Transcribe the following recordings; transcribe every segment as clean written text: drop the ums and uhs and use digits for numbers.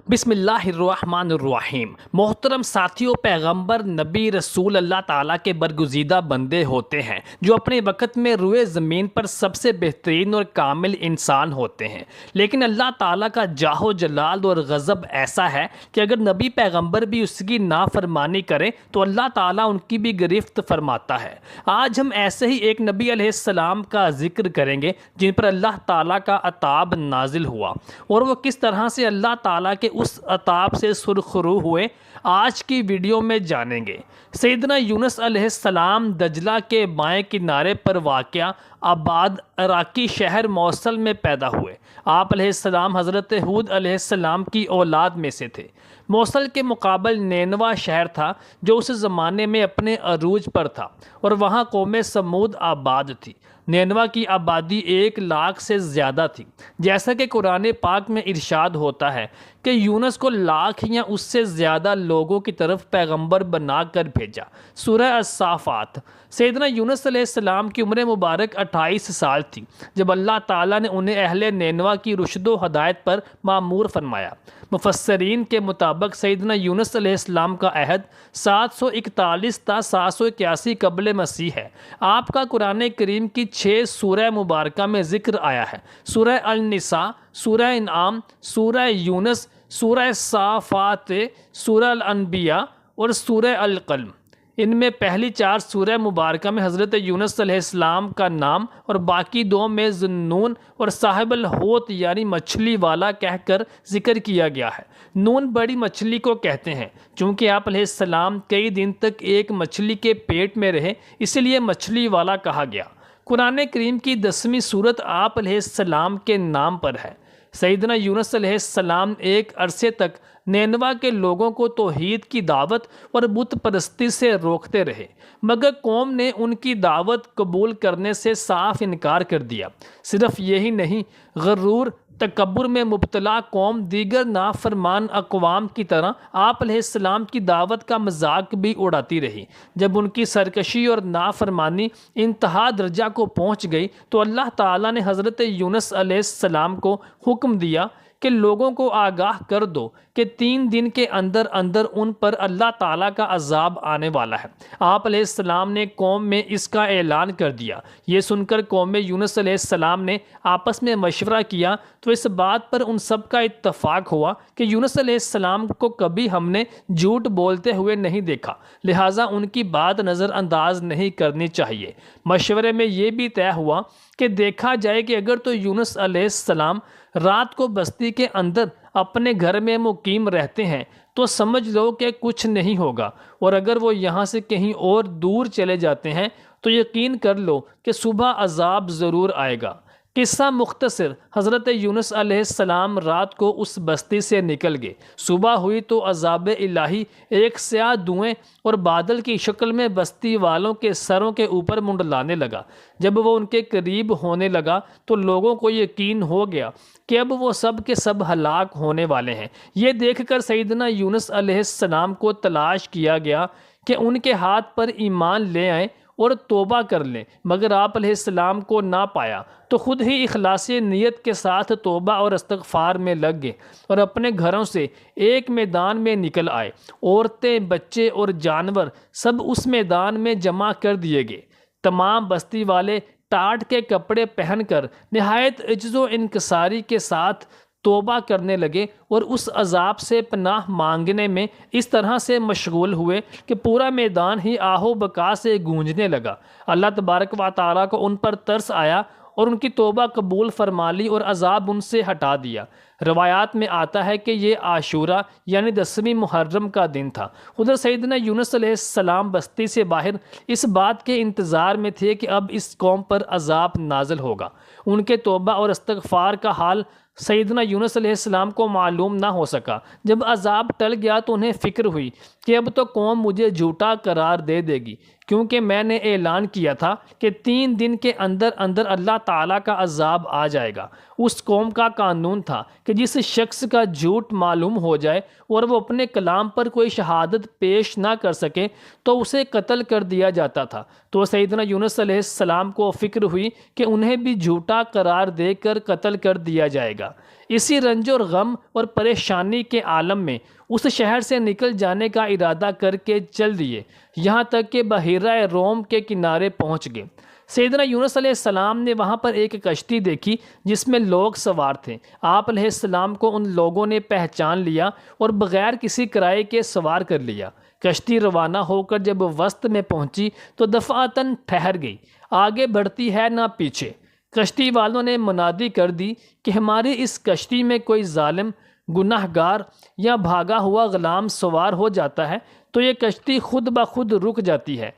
بسم اللہ الرحمن الرحیم۔ محترم ساتھیوں، پیغمبر نبی رسول اللہ تعالیٰ کے برگزیدہ بندے ہوتے ہیں جو اپنے وقت میں روئے زمین پر سب سے بہترین اور کامل انسان ہوتے ہیں، لیکن اللہ تعالیٰ کا جاہ و جلال اور غضب ایسا ہے کہ اگر نبی پیغمبر بھی اس کی نافرمانی کریں تو اللہ تعالیٰ ان کی بھی گرفت فرماتا ہے۔ آج ہم ایسے ہی ایک نبی علیہ السلام کا ذکر کریں گے جن پر اللہ تعالیٰ کا عطاب نازل ہوا اور وہ کس طرح سے اللہ تعالیٰ کے اس عطاب سے سرخرو ہوئے، آج کی ویڈیو میں جانیں گے۔ سیدنا یونس علیہ السلام دجلہ کے بائیں کنارے پر واقع آباد عراقی شہر موصل میں پیدا ہوئے۔ آپ علیہ السلام حضرت ہود علیہ السلام کی اولاد میں سے تھے۔ موصل کے مقابل نینوا شہر تھا جو اس زمانے میں اپنے عروج پر تھا اور وہاں قوم سمود آباد تھی۔ نینوا کی آبادی 1,00,000 سے زیادہ تھی، جیسا کہ قرآن پاک میں ارشاد ہوتا ہے کہ یونس کو 1,00,000 یا اس سے زیادہ لوگوں کی طرف پیغمبر بنا کر بھیجا۔ سورہ الصافات۔ سیدنا یونس علیہ السلام کی عمر مبارک 28 سال تھی جب اللہ تعالیٰ نے انہیں اہل نینوا کی رشد و ہدایت پر مامور فرمایا۔ مفسرین کے مطابق سیدنا یونس علیہ السلام کا عہد 741 تا 781 قبل مسیح ہے۔ آپ کا قرآن کریم کی 6 سورہ مبارکہ میں ذکر آیا ہے: سورہ النساء، سورہ انعام، سورہ یونس، سورہ صافات، سورہ الانبیاء اور سورہ القلم۔ ان میں پہلی 4 سورہ مبارکہ میں حضرت یونس علیہ السلام کا نام اور باقی 2 میں ذُنُّون اور صاحب الحوت یعنی مچھلی والا کہہ کر ذکر کیا گیا ہے۔ نون بڑی مچھلی کو کہتے ہیں، چونکہ آپ علیہ السلام کئی دن تک ایک مچھلی کے پیٹ میں رہے، اس لیے مچھلی والا کہا گیا۔ قرآن کریم کی 10ویں سورت آپ علیہ السلام کے نام پر ہے۔ سیدنا یونس علیہ السلام ایک عرصے تک نینوا کے لوگوں کو توحید کی دعوت اور بت پرستی سے روکتے رہے، مگر قوم نے ان کی دعوت قبول کرنے سے صاف انکار کر دیا۔ صرف یہی نہیں، غرور تکبر میں مبتلا قوم دیگر نافرمان اقوام کی طرح آپ علیہ السلام کی دعوت کا مذاق بھی اڑاتی رہی۔ جب ان کی سرکشی اور نافرمانی انتہا درجہ کو پہنچ گئی تو اللہ تعالیٰ نے حضرت یونس علیہ السلام کو حکم دیا کہ لوگوں کو آگاہ کر دو کہ 3 دن کے اندر اندر ان پر اللہ تعالیٰ کا عذاب آنے والا ہے۔ آپ علیہ السلام نے قوم میں اس کا اعلان کر دیا۔ یہ سن کر قوم یونس علیہ السلام نے آپس میں مشورہ کیا تو اس بات پر ان سب کا اتفاق ہوا کہ یونس علیہ السلام کو کبھی ہم نے جھوٹ بولتے ہوئے نہیں دیکھا، لہٰذا ان کی بات نظر انداز نہیں کرنی چاہیے۔ مشورے میں یہ بھی طے ہوا کہ دیکھا جائے کہ اگر تو یونس علیہ السلام رات کو بستی کے اندر اپنے گھر میں مقیم رہتے ہیں تو سمجھ لو کہ کچھ نہیں ہوگا، اور اگر وہ یہاں سے کہیں اور دور چلے جاتے ہیں تو یقین کر لو کہ صبح عذاب ضرور آئے گا۔ قصہ مختصر: حضرت یونس علیہ السلام رات کو اس بستی سے نکل گئے۔ صبح ہوئی تو عذاب الہی ایک سیاہ دھوئیں اور بادل کی شکل میں بستی والوں کے سروں کے اوپر منڈلانے لگا۔ جب وہ ان کے قریب ہونے لگا تو لوگوں کو یقین ہو گیا کہ اب وہ سب کے سب ہلاک ہونے والے ہیں۔ یہ دیکھ کر سیدنا یونس علیہ السلام کو تلاش کیا گیا کہ ان کے ہاتھ پر ایمان لے آئیں اور توبہ کر لیں، مگر آپ علیہ السلام کو نہ پایا تو خود ہی اخلاص نیت کے ساتھ توبہ اور استغفار میں لگ گئے اور اپنے گھروں سے ایک میدان میں نکل آئے۔ عورتیں، بچے اور جانور سب اس میدان میں جمع کر دیے گئے۔ تمام بستی والے ٹاٹ کے کپڑے پہن کر نہایت عجز و انکساری کے ساتھ توبہ کرنے لگے اور اس عذاب سے پناہ مانگنے میں اس طرح سے مشغول ہوئے کہ پورا میدان ہی آہ و بکا سے گونجنے لگا۔ اللہ تبارک و تعالیٰ کو ان پر ترس آیا اور ان کی توبہ قبول فرما لی اور عذاب ان سے ہٹا دیا۔ روایات میں آتا ہے کہ یہ عاشورہ یعنی 10ویں محرم کا دن تھا۔ ادھر سیدنا یونس علیہ السلام بستی سے باہر اس بات کے انتظار میں تھے کہ اب اس قوم پر عذاب نازل ہوگا۔ ان کے توبہ اور استغفار کا حال سیدنا یونس علیہ السلام کو معلوم نہ ہو سکا۔ جب عذاب ٹل گیا تو انہیں فکر ہوئی کہ اب تو قوم مجھے جھوٹا قرار دے دے گی، کیونکہ میں نے اعلان کیا تھا کہ 3 دن کے اندر اندر اللہ تعالیٰ کا عذاب آ جائے گا۔ اس قوم کا قانون تھا کہ جس شخص کا جھوٹ معلوم ہو جائے اور وہ اپنے کلام پر کوئی شہادت پیش نہ کر سکے تو اسے قتل کر دیا جاتا تھا۔ تو سیدنا یونس علیہ السلام کو فکر ہوئی کہ انہیں بھی جھوٹا قرار دے کر قتل کر دیا جائے گا۔ اسی رنج اور غم اور پریشانی کے عالم میں اس شہر سے نکل جانے کا ارادہ کر کے چل دیے، یہاں تک کہ بحیرہ روم کے کنارے پہنچ گئے۔ سیدنا یونس علیہ السلام نے وہاں پر ایک کشتی دیکھی جس میں لوگ سوار تھے۔ آپ علیہ السلام کو ان لوگوں نے پہچان لیا اور بغیر کسی کرائے کے سوار کر لیا۔ کشتی روانہ ہو کر جب وسط میں پہنچی تو دفعتاً ٹھہر گئی، آگے بڑھتی ہے نہ پیچھے۔ کشتی والوں نے منادی کر دی کہ ہماری اس کشتی میں کوئی ظالم، گناہ گار یا بھاگا ہوا غلام سوار ہو جاتا ہے تو یہ کشتی خود بخود رک جاتی ہے۔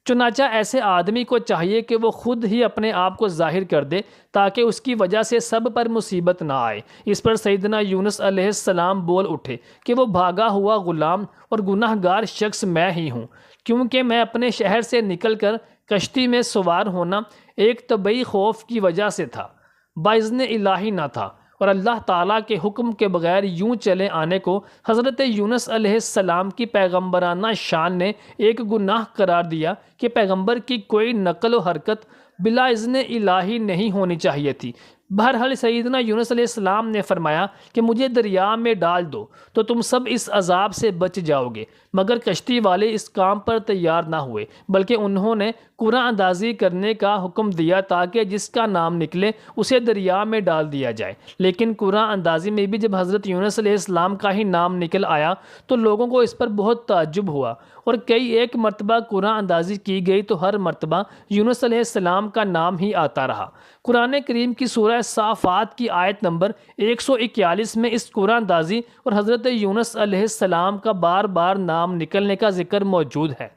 چنانچہ ایسے آدمی کو چاہیے کہ وہ خود ہی اپنے آپ کو ظاہر کر دے تاکہ اس کی وجہ سے سب پر مصیبت نہ آئے۔ اس پر سیدنا یونس علیہ السلام بول اٹھے کہ وہ بھاگا ہوا غلام اور گناہ گار شخص میں ہی ہوں، کیونکہ میں اپنے شہر سے نکل کر کشتی میں سوار ہونا ایک طبعی خوف کی وجہ سے تھا، باذن الہی نہ تھا، اور اللہ تعالیٰ کے حکم کے بغیر یوں چلے آنے کو حضرت یونس علیہ السلام کی پیغمبرانہ شان نے ایک گناہ قرار دیا کہ پیغمبر کی کوئی نقل و حرکت بلا اذن الہی نہیں ہونی چاہیے تھی۔ بہرحال سیدنا یونس علیہ السلام نے فرمایا کہ مجھے دریا میں ڈال دو تو تم سب اس عذاب سے بچ جاؤ گے، مگر کشتی والے اس کام پر تیار نہ ہوئے، بلکہ انہوں نے قرآن اندازی کرنے کا حکم دیا تاکہ جس کا نام نکلے اسے دریا میں ڈال دیا جائے۔ لیکن قرآن اندازی میں بھی جب حضرت یونس علیہ السلام کا ہی نام نکل آیا تو لوگوں کو اس پر بہت تعجب ہوا، اور کئی ایک مرتبہ قرآن اندازی کی گئی تو ہر مرتبہ یونس علیہ السلام کا نام ہی آتا رہا۔ قرآن کریم کی سورہ صافات کی آیت نمبر 141 میں اس قرآن اندازی اور حضرت یونس علیہ السلام کا بار بار نام نکلنے کا ذکر موجود ہے۔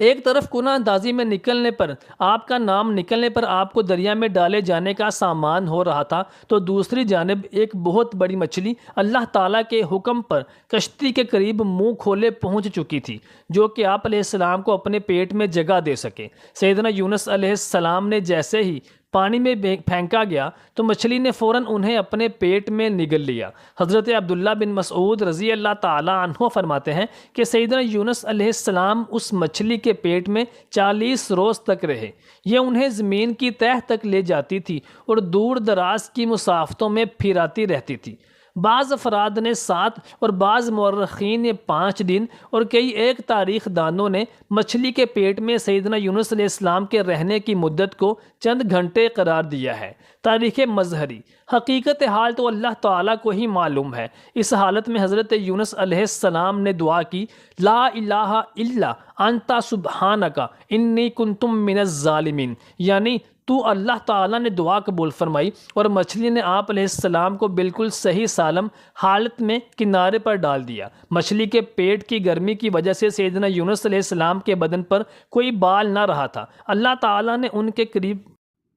ایک طرف قرآن اندازی میں نکلنے پر آپ کا نام نکلنے پر آپ کو دریا میں ڈالے جانے کا سامان ہو رہا تھا، تو دوسری جانب ایک بہت بڑی مچھلی اللہ تعالیٰ کے حکم پر کشتی کے قریب منہ کھولے پہنچ چکی تھی، جو کہ آپ علیہ السلام کو اپنے پیٹ میں جگہ دے سکے۔ سیدنا یونس علیہ السلام نے جیسے ہی پانی میں پھینکا گیا تو مچھلی نے فوراً انہیں اپنے پیٹ میں نگل لیا۔ حضرت عبداللہ بن مسعود رضی اللہ تعالیٰ عنہ فرماتے ہیں کہ سیدنا یونس علیہ السلام اس مچھلی کے پیٹ میں 40 روز تک رہے۔ یہ انہیں زمین کی تہہ تک لے جاتی تھی اور دور دراز کی مسافتوں میں پھراتی رہتی تھی۔ بعض افراد نے 7 اور بعض مورخین نے 5 دن اور کئی ایک تاریخ دانوں نے مچھلی کے پیٹ میں سیدنا یونس علیہ السلام کے رہنے کی مدت کو چند گھنٹے قرار دیا ہے۔ تاریخ مظہری حقیقت حال تو اللہ تعالیٰ کو ہی معلوم ہے۔ اس حالت میں حضرت یونس علیہ السلام نے دعا کی، لا الہ الا انت سبحانک انی کنت من الظالمین، یعنی تو اللہ تعالیٰ نے دعا قبول فرمائی، اور مچھلی نے آپ علیہ السلام کو بالکل صحیح سالم حالت میں کنارے پر ڈال دیا۔ مچھلی کے پیٹ کی گرمی کی وجہ سے سیدنا یونس علیہ السلام کے بدن پر کوئی بال نہ رہا تھا۔ اللہ تعالیٰ نے ان کے قریب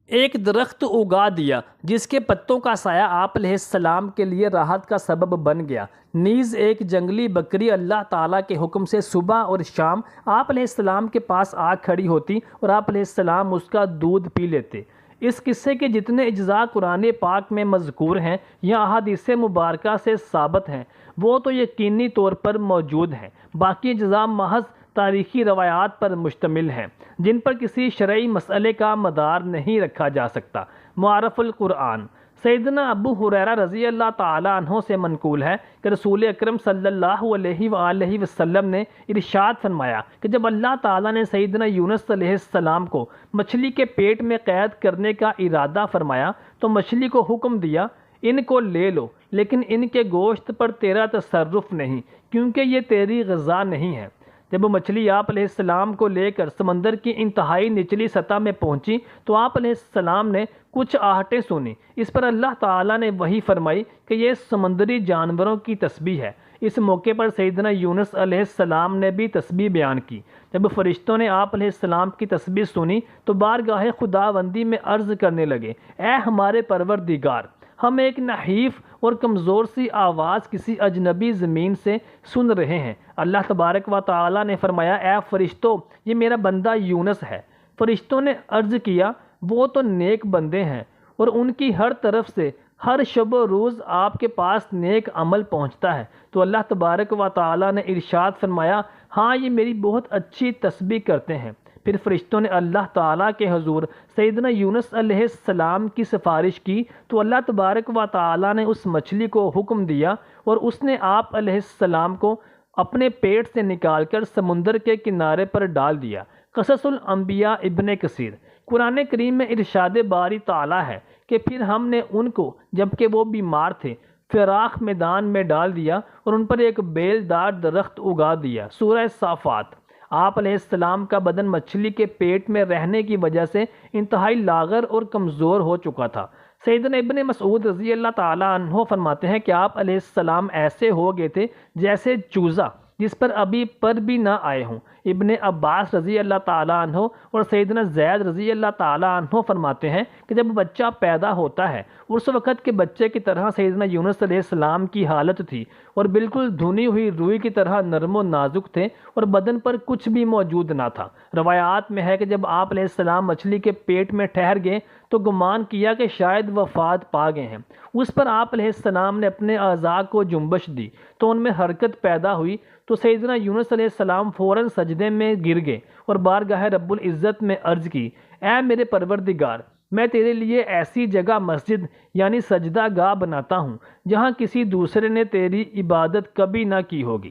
ایک درخت اگا دیا جس کے پتوں کا سایہ آپ علیہ السلام کے لیے راحت کا سبب بن گیا۔ نیز ایک جنگلی بکری اللہ تعالیٰ کے حکم سے صبح اور شام آپ علیہ السلام کے پاس آ کھڑی ہوتی اور آپ علیہ السلام اس کا دودھ پی لیتے۔ اس قصے کے جتنے اجزاء قرآن پاک میں مذکور ہیں یا احادیث مبارکہ سے ثابت ہیں وہ تو یقینی طور پر موجود ہیں، باقی اجزاء محض تاریخی روایات پر مشتمل ہیں جن پر کسی شرعی مسئلے کا مدار نہیں رکھا جا سکتا۔ معرف القرآن سیدنا ابو ہریرہ رضی اللہ تعالیٰ عنہ سے منقول ہے کہ رسول اکرم صلی اللہ علیہ وآلہ وسلم نے ارشاد فرمایا کہ جب اللہ تعالیٰ نے سیدنا یونس علیہ السلام کو مچھلی کے پیٹ میں قید کرنے کا ارادہ فرمایا تو مچھلی کو حکم دیا، ان کو لے لو، لیکن ان کے گوشت پر تیرا تصرف نہیں، کیونکہ یہ تیری غذا نہیں ہے۔ جب وہ مچھلی آپ علیہ السلام کو لے کر سمندر کی انتہائی نچلی سطح میں پہنچی تو آپ علیہ السلام نے کچھ آہٹیں سنی۔ اس پر اللہ تعالیٰ نے وحی فرمائی کہ یہ سمندری جانوروں کی تسبیح ہے۔ اس موقع پر سیدنا یونس علیہ السلام نے بھی تسبیح بیان کی۔ جب فرشتوں نے آپ علیہ السلام کی تسبیح سنی تو بارگاہ خداوندی میں عرض کرنے لگے، اے ہمارے پروردگار، ہم ایک نحیف اور کمزور سی آواز کسی اجنبی زمین سے سن رہے ہیں۔ اللہ تبارک و تعالیٰ نے فرمایا، اے فرشتوں، یہ میرا بندہ یونس ہے۔ فرشتوں نے عرض کیا، وہ تو نیک بندے ہیں اور ان کی ہر طرف سے ہر شب و روز آپ کے پاس نیک عمل پہنچتا ہے۔ تو اللہ تبارک و تعالیٰ نے ارشاد فرمایا، ہاں یہ میری بہت اچھی تسبیح کرتے ہیں۔ پھر فرشتوں نے اللہ تعالیٰ کے حضور سیدنا یونس علیہ السلام کی سفارش کی تو اللہ تبارک و تعالیٰ نے اس مچھلی کو حکم دیا اور اس نے آپ علیہ السلام کو اپنے پیٹ سے نکال کر سمندر کے کنارے پر ڈال دیا۔ قصص الانبیاء ابن کثیر۔ قرآن کریم میں ارشاد باری تعالیٰ ہے کہ پھر ہم نے ان کو جبکہ وہ بیمار تھے فراخ میدان میں ڈال دیا اور ان پر ایک بیل دار درخت اگا دیا۔ سورہ صافات۔ آپ علیہ السلام کا بدن مچھلی کے پیٹ میں رہنے کی وجہ سے انتہائی لاغر اور کمزور ہو چکا تھا۔ سیدنا ابن مسعود رضی اللہ تعالیٰ عنہ فرماتے ہیں کہ آپ علیہ السلام ایسے ہو گئے تھے جیسے چوزا جس پر ابھی پر بھی نہ آئے ہوں۔ ابن عباس رضی اللہ تعالیٰ عنہ اور سیدنا زید رضی اللہ تعالیٰ عنہ فرماتے ہیں کہ جب بچہ پیدا ہوتا ہے اس وقت کے بچے کی طرح سیدنا یونس علیہ السلام کی حالت تھی اور بالکل دھنی ہوئی روئی کی طرح نرم و نازک تھے اور بدن پر کچھ بھی موجود نہ تھا۔ روایات میں ہے کہ جب آپ علیہ السلام مچھلی کے پیٹ میں ٹھہر گئے تو گمان کیا کہ شاید وفات پا گئے ہیں۔ اس پر آپ علیہ السلام نے اپنے اعضاء کو جنبش دی تو ان میں حرکت پیدا ہوئی تو سیدنا یونس علیہ السلام فوراً سجدے میں گر گئے اور بارگاہ رب العزت میں عرض کی، اے میرے پروردگار، میں تیرے لیے ایسی جگہ مسجد یعنی سجدہ گاہ بناتا ہوں جہاں کسی دوسرے نے تیری عبادت کبھی نہ کی ہوگی۔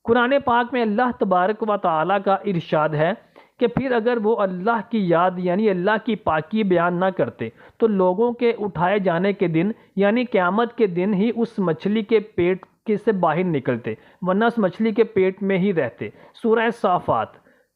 قرآن پاک میں اللہ تبارک و تعالیٰ کا ارشاد ہے کہ پھر اگر وہ اللہ کی یاد یعنی اللہ کی پاکی بیان نہ کرتے تو لوگوں کے اٹھائے جانے کے دن یعنی قیامت کے دن ہی اس مچھلی کے پیٹ سے باہر نکلتے ورنہ اس مچھلی کے پیٹ میں ہی رہتے۔ سورہ صافات۔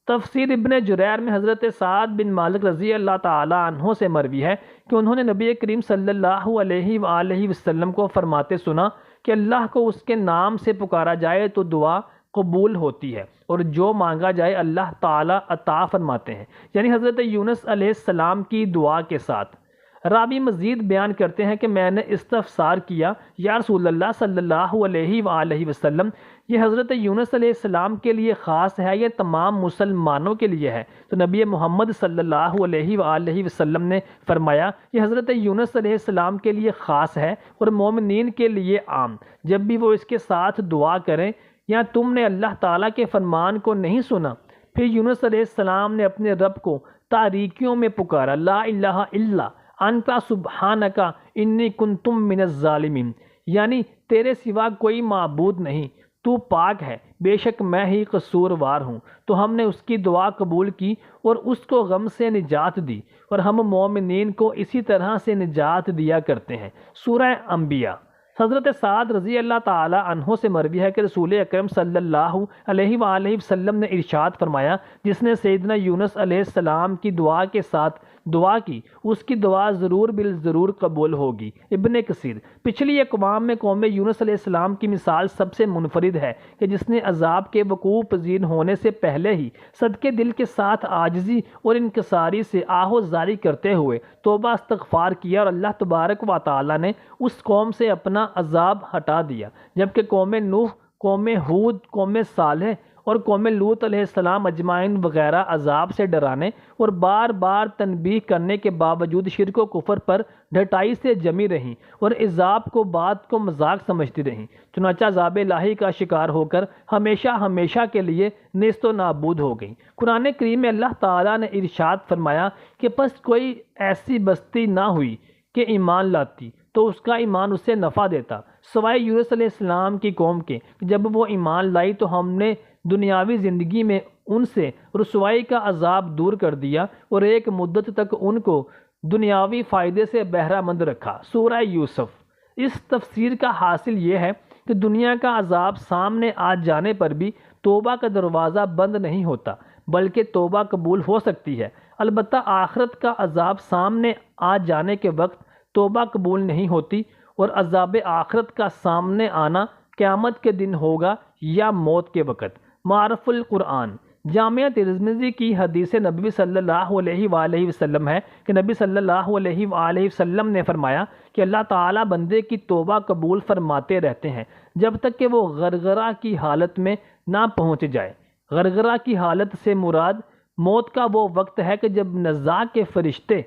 تفسیر ابن جریر میں حضرت سعد بن مالک رضی اللہ تعالیٰ عنہ سے مروی ہے کہ انہوں نے نبی کریم صلی اللہ علیہ وآلہ وسلم کو فرماتے سنا کہ اللہ کو اس کے نام سے پکارا جائے تو دعا قبول ہوتی ہے اور جو مانگا جائے اللہ تعالیٰ عطا فرماتے ہیں، یعنی حضرت یونس علیہ السلام کی دعا کے ساتھ۔ راوی مزید بیان کرتے ہیں کہ میں نے استفسار کیا، یا رسول اللہ صلی اللہ علیہ وآلہ وسلم، یہ حضرت یونس علیہ السلام کے لیے خاص ہے یا تمام مسلمانوں کے لیے ہے؟ تو نبی محمد صلی اللہ علیہ وآلہ وسلم نے فرمایا یہ حضرت یونس علیہ السلام کے لیے خاص ہے اور مومنین کے لیے عام، جب بھی وہ اس کے ساتھ دعا کریں۔ یا تم نے اللہ تعالیٰ کے فرمان کو نہیں سنا؟ پھر یونس علیہ السلام نے اپنے رب کو تاریکیوں میں پکارا، لا الہ الا انت سبحانک انی کنت من الظالمین، یعنی تیرے سوا کوئی معبود نہیں، تو پاک ہے، بے شک میں ہی قصوروار ہوں۔ تو ہم نے اس کی دعا قبول کی اور اس کو غم سے نجات دی اور ہم مومنین کو اسی طرح سے نجات دیا کرتے ہیں۔ سورہ انبیاء۔ حضرت سعد رضی اللہ تعالیٰ عنہ سے مروی ہے کہ رسول اکرم صلی اللہ علیہ وآلہ وسلم نے ارشاد فرمایا، جس نے سیدنا یونس علیہ السلام کی دعا کے ساتھ دعا کی اس کی دعا ضرور بالضرور قبول ہوگی۔ ابن کثیر۔ پچھلی اقوام میں قوم یونس علیہ السلام کی مثال سب سے منفرد ہے کہ جس نے عذاب کے وقوع پذیر ہونے سے پہلے ہی صدقے دل کے ساتھ عاجزی اور انکساری سے آہ زاری کرتے ہوئے توبہ استغفار کیا اور اللہ تبارک و تعالیٰ نے اس قوم سے اپنا عذاب ہٹا دیا، جبکہ قوم نوح، قوم ہود، قوم صالح اور قوم لوط علیہ السلام اجمعین وغیرہ عذاب سے ڈرانے اور بار بار تنبیہ کرنے کے باوجود شرک و کفر پر ڈھٹائی سے جمی رہیں اور عذاب کو بات کو مذاق سمجھتی رہیں، چنانچہ عذاب الہی کا شکار ہو کر ہمیشہ ہمیشہ کے لیے نیست و نابود ہو گئیں۔ قرآن کریم میں اللہ تعالیٰ نے ارشاد فرمایا کہ پس کوئی ایسی بستی نہ ہوئی کہ ایمان لاتی تو اس کا ایمان اسے نفع دیتا سوائے یونس علیہ السلام کی قوم کے، جب وہ ایمان لائی تو ہم نے دنیاوی زندگی میں ان سے رسوائی کا عذاب دور کر دیا اور ایک مدت تک ان کو دنیاوی فائدے سے بہرہ مند رکھا۔ سورہ یوسف۔ اس تفسیر کا حاصل یہ ہے کہ دنیا کا عذاب سامنے آ جانے پر بھی توبہ کا دروازہ بند نہیں ہوتا، بلکہ توبہ قبول ہو سکتی ہے، البتہ آخرت کا عذاب سامنے آ جانے کے وقت توبہ قبول نہیں ہوتی اور عذاب آخرت کا سامنے آنا قیامت کے دن ہوگا یا موت کے وقت۔ معرف القرآن۔ جامعہ ترمذی کی حدیث نبوی صلی اللہ علیہ وآلہ وسلم ہے کہ نبی صلی اللہ علیہ وآلہ وسلم نے فرمایا کہ اللہ تعالیٰ بندے کی توبہ قبول فرماتے رہتے ہیں جب تک کہ وہ غرغرہ کی حالت میں نہ پہنچ جائے۔ غرغرہ کی حالت سے مراد موت کا وہ وقت ہے کہ جب نزاع کے فرشتے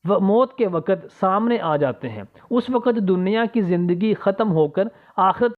موت کے وقت سامنے آ جاتے ہیں، اس وقت دنیا کی زندگی ختم ہو کر آخرت